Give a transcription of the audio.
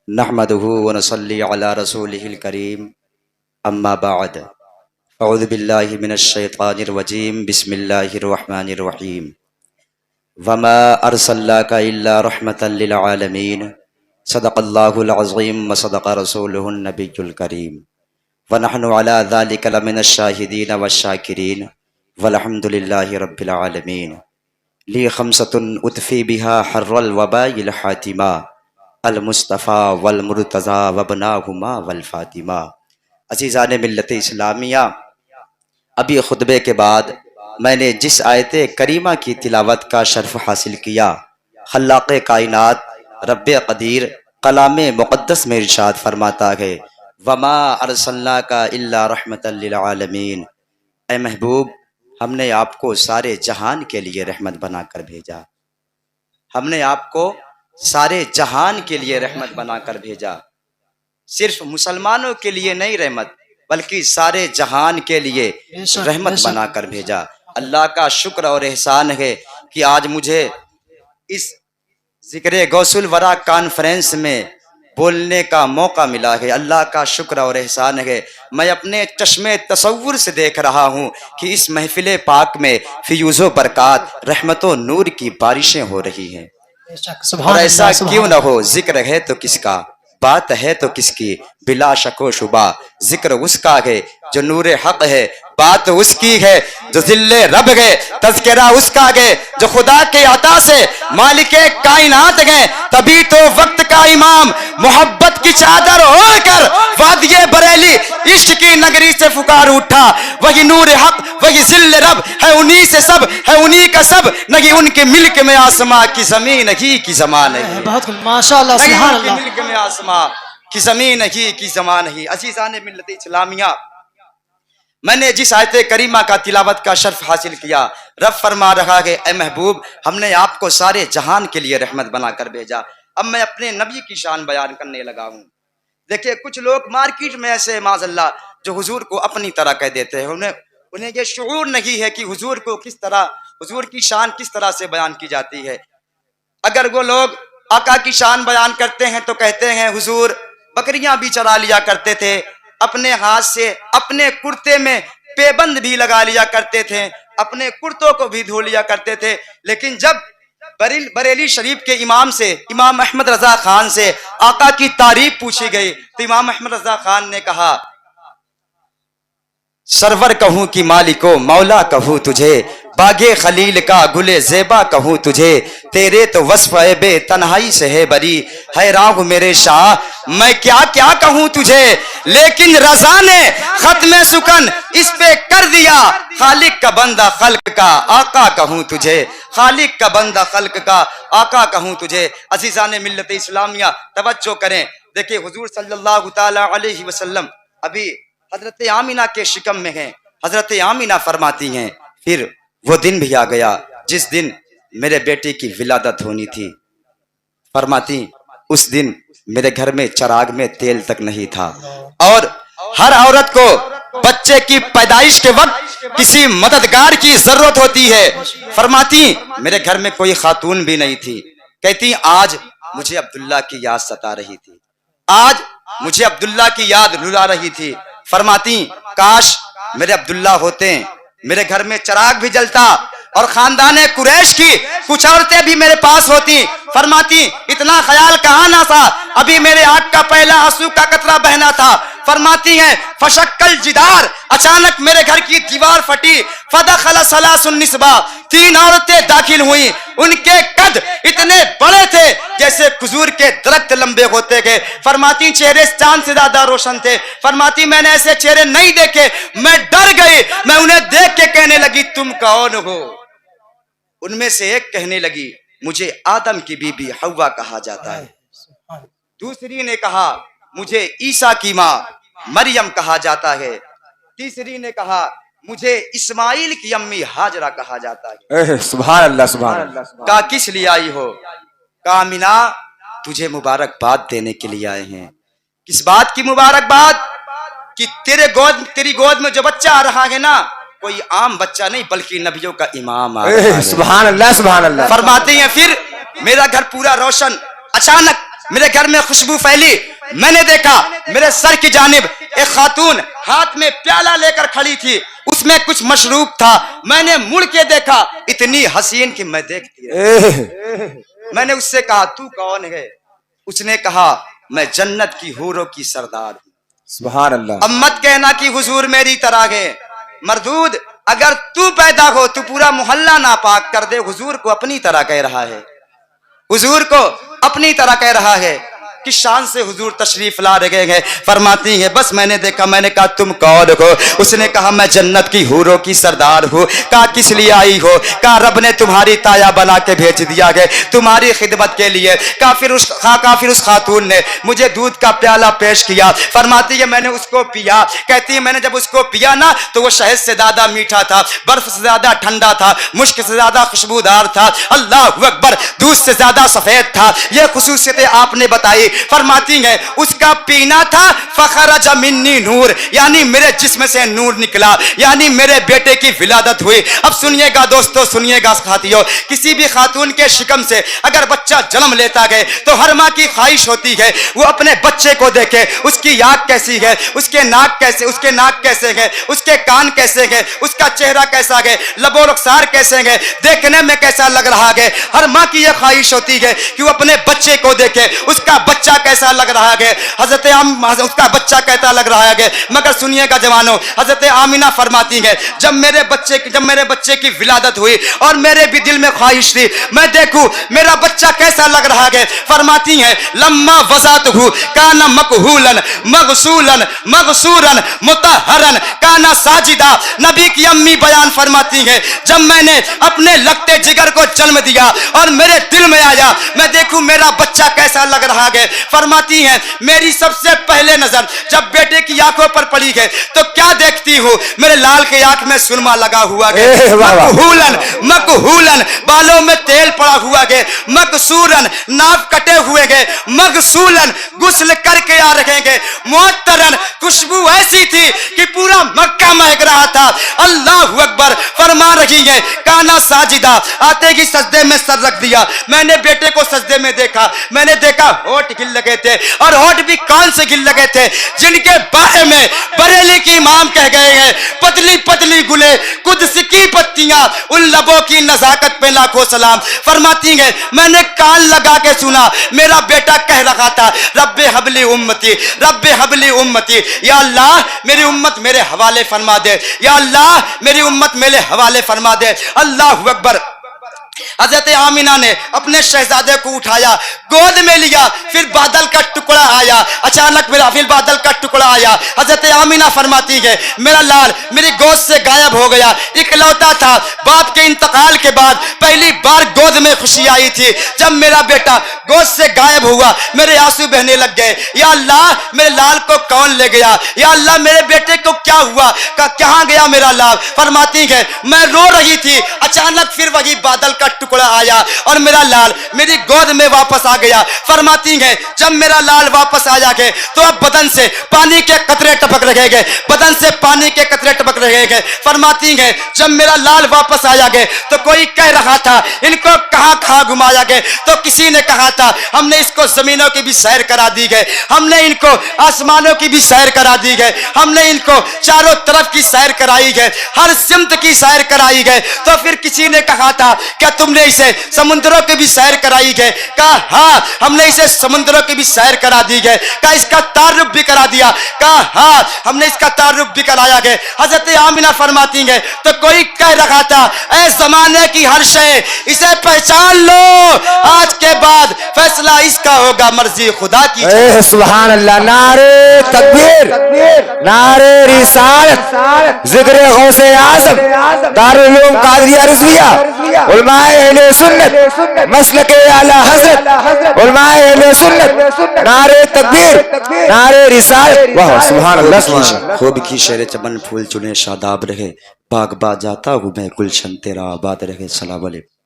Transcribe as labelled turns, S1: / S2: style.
S1: نحمده ونصلي على رسوله الكريم اما بعد اعوذ باللہ من الشیطان الرجیم بسم اللہ الرحمن الرحیم وما ارسلناک الا رحمتا للعالمین صدق اللہ العظیم وصدق رسولہ النبی الکریم ونحن على ذلك لمن الشاہدین والشاکرین والحمد للہ رب العالمین لی خمسۃ اطفی بها حر الوباء الحاتمہ المصطفیٰ والمرتضیٰ وابناہما والفاطمہ۔ عزیزان ملت اسلامیہ، ابھی خطبے کے بعد میں نے جس آیت کریمہ کی تلاوت کا شرف حاصل کیا، خلاق کائنات رب قدیر کلام مقدس میں ارشاد فرماتا ہے وما ارسلناک الا رحمتا للعالمین، اے محبوب ہم نے آپ کو سارے جہان کے لیے رحمت بنا کر بھیجا، ہم نے آپ کو سارے جہان کے لیے رحمت بنا کر بھیجا، صرف مسلمانوں کے لیے نہیں رحمت بلکہ سارے جہان کے لیے رحمت بنا کر بھیجا۔ اللہ کا شکر اور احسان ہے کہ آج مجھے اس ذکر غوث الورا کانفرنس میں بولنے کا موقع ملا ہے، اللہ کا شکر اور احسان ہے۔ میں اپنے چشمے تصور سے دیکھ رہا ہوں کہ اس محفل پاک میں فیوز و برکات، رحمت و نور کی بارشیں ہو رہی ہیں، اور ایسا کیوں نہ ہو، ذکر ہے تو کس کا، بات ہے تو کس کی، بلا شک و شبہ ذکر اس کا ہے جو نور حق ہے، بات اس کی ہے جو ذل رب ہے، تذکرہ اس کا ہے جو خدا کے عطا سے مالک کائنات ہے۔ تبھی تو وقت کا امام محبت کی چادر اوڑھ کر وادی بریلی عشق کی نگری سے پکار اٹھا، وہی نور حق وہی ذل رب ہے، انہی سے سب ہے، انہی کا سب، نہیں ان کے ملک میں آسماں کی زمین ہی کی زمان ہے،
S2: بہت ماشاءاللہ سبحان
S1: نہیں ان
S2: اللہ۔
S1: کے ملک میں آسماں کی زمین ہی کی زمان ہی۔ عزیزان ملت اسلامیہ، میں نے جس آیت کریمہ کا تلاوت کا شرف حاصل کیا، رب فرما رہا ہے اے محبوب ہم نے آپ کو سارے جہان کے لیے رحمت بنا کر بھیجا۔ اب میں اپنے نبی کی شان بیان کرنے لگا ہوں۔ دیکھیں کچھ لوگ مارکیٹ میں ایسے معاذ اللہ جو حضور کو اپنی طرح کہہ دیتے ہیں، انہیں یہ شعور نہیں ہے کہ حضور کو کس طرح، حضور کی شان کس طرح سے بیان کی جاتی ہے۔ اگر وہ لوگ آقا کی شان بیان کرتے ہیں تو کہتے ہیں حضور بکریاں بھی چرا لیا کرتے تھے، اپنے ہاتھ سے اپنے کرتے میں پیبند بھی لگا لیا کرتے تھے، اپنے کرتوں کو بھی دھو لیا کرتے تھے۔ لیکن جب بریلی شریف کے امام سے، امام احمد رضا خان سے آقا کی تعریف پوچھی گئی تو امام احمد رضا خان نے کہا سرور کہوں کہ مالکو مولا کہوں تجھے، باغے خلیل کا گلے زیبا کہوں تجھے، تیرے تو وصف بے تنہائی سے ہے بری، حیران ہوں میرے شاہ میں کیا کیا کہوں تجھے، لیکن رضا نے ختم سکن اس پہ کر دیا، خالق کا بندہ خلق کا آقا کہوں تجھے، خالق کا بندہ خلق کا آقا کہوں تجھے۔ عزیزان ملت اسلامیہ توجہ کریں، دیکھیں حضور صلی اللہ تعالی علیہ وسلم ابھی حضرت آمینہ کے شکم میں ہیں، حضرت آمینہ فرماتی ہیں پھر وہ دن بھی آ گیا جس دن میرے بیٹے کی ولادت ہونی تھی، فرماتی اس دن میرے گھر میں چراغ میں تیل تک نہیں تھا، اور ہر عورت کو بچے کی پیدائش کے وقت کسی مددگار کی ضرورت ہوتی ہے، فرماتی میرے گھر میں کوئی خاتون بھی نہیں تھی، کہتی آج مجھے عبداللہ کی یاد ستا رہی تھی، آج مجھے عبداللہ کی یاد رلا رہی تھی، فرماتی کاش میرے عبداللہ ہوتے، میرے گھر میں چراغ بھی جلتا اور خاندان قریش کی کچھ عورتیں بھی میرے پاس ہوتی، فرماتی اتنا خیال کہاں نہ تھا، ابھی میرے آنکھ کا پہلا آنسو کا قطرہ بہنا تھا، فرماتی ہیں فشکل جدار، اچانک میرے گھر کی دیوار پھٹی، فدخل ثلاث النسبہ، تین عورتیں داخل ہوئیں، ان کے قد اتنے بڑے تھے جیسے کھجور کے درخت لمبے ہوتے گئے، فرماتی چہرے چاند سے زیادہ روشن تھے، فرماتی میں نے ایسے چہرے نہیں دیکھے، میں ڈر گئی، میں انہیں دیکھ کے کہنے لگی تم کون ہو؟ ان میں سے ایک کہنے لگی مجھے آدم کی بی بی حوا کہا جاتا ہے، دوسری نے کہا مجھے عیسیٰ کی ماں مریم کہا جاتا ہے، تیسری نے کہا مجھے اسماعیل کی امی ہاجرہ کہا جاتا ہے۔
S3: سبحان اللہ سبحان اللہ۔
S1: کہا کس لیے آئی ہو؟ کہا آمینہ تجھے مبارکباد دینے کے لیے آئے ہیں۔ کس بات کی مبارکباد؟ کہ تیری گود میں جو بچہ آ رہا ہے نا کوئی عام بچہ نہیں بلکہ نبیوں کا امام آ رہا ہے۔
S3: سبحان اللہ سبحان اللہ۔
S1: فرماتے ہیں پھر میرا گھر پورا روشن، اچانک میرے گھر میں خوشبو پھیلی. میں نے دیکھا میرے سر کی جانب ایک خاتون ہاتھ میں پیالہ لے کر کھڑی تھی, اس میں کچھ مشروب تھا. میں نے مڑ کے دیکھا, اتنی حسین کہ میں دیکھتی رہی. میں نے اس سے کہا تو کون ہے؟ اس نے کہا میں جنت کی حوروں کی سردار ہوں.
S3: سبحان اللہ.
S1: اب مت کہنا کہ حضور میری طرح ہے. مردود, اگر تو پیدا ہو تو پورا محلہ ناپاک کر دے. حضور کو اپنی طرح کہہ رہا ہے, حضور کو اپنی طرح کہہ رہا ہے. کس شان سے حضور تشریف لا رہے ہیں. فرماتی ہیں بس میں نے دیکھا, میں نے کہا تم کون ہو؟ اس نے کہا میں جنت کی حوروں کی سردار ہوں. کہا کس لیے آئی ہو؟ کہا رب نے تمہاری تایا بنا کے بھیج دیا ہے تمہاری خدمت کے لیے. کہا پھر اس خاتون نے مجھے دودھ کا پیالہ پیش کیا. فرماتی ہے میں نے اس کو پیا. کہتی ہے میں نے جب اس کو پیا نا تو وہ شہد سے زیادہ میٹھا تھا, برف سے زیادہ ٹھنڈا تھا, مشک سے زیادہ خوشبودار تھا. اللہ اکبر, دودھ سے زیادہ سفید تھا. یہ خصوصیتیں آپ نے بتائی. فرماتی ہے اس کا پینا تھا فخرج منی نور, یعنی میرے جسم سے نور نکلا, یعنی میرے بیٹے کی ولادت ہوئی. اب سنیے گا دوستو, سنیے گا ساتھیو, کسی بھی خاتون کے شکم سے اگر بچہ جنم لیتا ہے تو ہر ماں کی خواہش ہوتی ہے وہ اپنے بچے کو دیکھے, اس کی آنکھ کیسی ہے, اس کے ناک کیسے, اس کے ناک کیسے ہے, اس کے کان کیسے ہے, اس کا چہرہ کیسا ہے, لب و رخسار کیسے ہے, دیکھنے میں کیسا لگ رہا ہے. ہر ماں کی یہ خواہش ہوتی ہے کہ وہ اپنے بچے کو دیکھے, اس کا بچہ کیسا لگ رہا ہے. اس کا بچہ کیسا لگ رہا ہے. مگر سنیے گا جوانوں, حضرت آمینہ فرماتی ہے جب میرے بچے کی ولادت ہوئی اور میرے بھی دل میں خواہش تھی میں دیکھوں میرا بچہ کیسا لگ رہا ہے. فرماتی ہے لما وضعته کان مکحولا مغسولا مغسورا مطہرا کان ساجدا. نبی کی امی بیان فرماتی ہے جب میں نے اپنے لگتے جگر کو جنم دیا اور میرے دل میں آیا میں دیکھوں میرا بچہ کیسا لگ رہا ہے. فرماتی ہیں میری سب سے پہلے نظر جب بیٹے کی آنکھوں پر پڑی ہے تو کیا دیکھتی ہوں, میرے لال کی آنکھ میں سرما لگا ہوا ہے, مکحولن بالوں میں تیل پڑا ہوا ہے, مکسورن ناف کٹے ہوئے گئے, مغسولن غسل کر کے آ رہے گے, معطرن خوشبو ایسی تھی کہ پورا مکہ مہک رہا تھا. اللہ اکبر. فرما رہی ہے کانا ساجدہ, آتے ہی سجدے میں سر رکھ دیا. میں نے بیٹے کو سجدے میں دیکھا, میں نے دیکھا ہوٹ گل لگے تھے, اور ہوٹ بھی کون سے گل لگے تھے جن کے بارے میں بریلی کی امام کہہ گئے ہیں پتلی پتلی گلے قدس کی پتیاں, ان لبوں کی نزاکت پہ لاکھوں سلام. فرماتی ہیں میں نے کان لگا کے سنا میرا بیٹا کہہ رہا تھا رب حبلی امتی, رب حبلی امتی, یا اللہ میری امت میرے حوالے فرما دے, یا اللہ میری امت میرے حوالے فرما دے. اللہ اکبر. حضرت آمینہ نے اپنے شہزادے کو اٹھایا, گود میں لیا, پھر بادل کا ٹکڑا آیا, اچانک پھر بادل کا ٹکڑا آیا. حضرت آمینہ فرماتی ہے میرا لال میری گود سے غائب ہو گیا, اکلوتا تھا, باپ کے انتقال کے بعد پہلی بار گود میں خوشی آئی تھی. جب میرا بیٹا گود سے غائب ہوا میرے آنسو بہنے لگ گئے. یا اللہ میرے لال کو کون لے گیا, یا اللہ میرے بیٹے کو کیا ہوا, کہاں گیا میرا لال. فرماتی ہے میں رو رہی تھی, اچانک پھر وہی بادل کا ٹکڑا آیا اور میرا لال میری گود میں واپس آ گیا. فرماتی ہیں جب میرا لال واپس آیا گئے تو اب بدن سے پانی کے قطرے ٹپک رہے گئے, بدن سے پانی کے قطرے ٹپک رہے گئے. فرماتی ہیں جب میرا لال واپس آیا گئے تو کوئی کہہ رہا تھا ان کو کہاں کہاں گھمایا گئے, تو کسی نے کہا تھا ہم نے اس کو زمینوں کی بھی سیر کرا دی گئے, ہم نے ان کو آسمانوں کی بھی سیر کرا دی گئے, ہم نے ان کو چاروں طرف کی سیر کرائی گئے, ہر سمت کی سیر کرائی گئے. تو پھر کسی نے کہا تھا کیا تم نے اسے سمندروں کی بھی سیر کرائی گئے. کہا ہاں ہم نے اسے سمندروں کی بھی سیر کرا دی گئے. کہا اس کا تعارف بھی کرا دیا. کہا ہاں ہم نے اس کا تعارف بھی کرایا گئے. حضرت آمینہ فرماتی ہیں تو کوئی کہہ رہا تھا اے زمانے کی ہر شے اسے پہچان لو, آج کے بعد فیصلہ اس کا ہوگا مرضی خدا کی.
S3: سبحان اللہ. نعرے تکبیر, نعرے رسالت, ذکر غوث اعظم, دارالعلوم قادریہ رضویہ, علماء اہل سنت, مسلک اعلی حضرت, علماء اہل سنت. نعرے تکبیر, نعرے رسالت. واہ سبحان اللہ.
S1: خوب کی شہر چمن پھول چنے شاداب رہے, باغ با جاتا ہوں میں گلشن تیرا آباد رہے. السلام علیکم.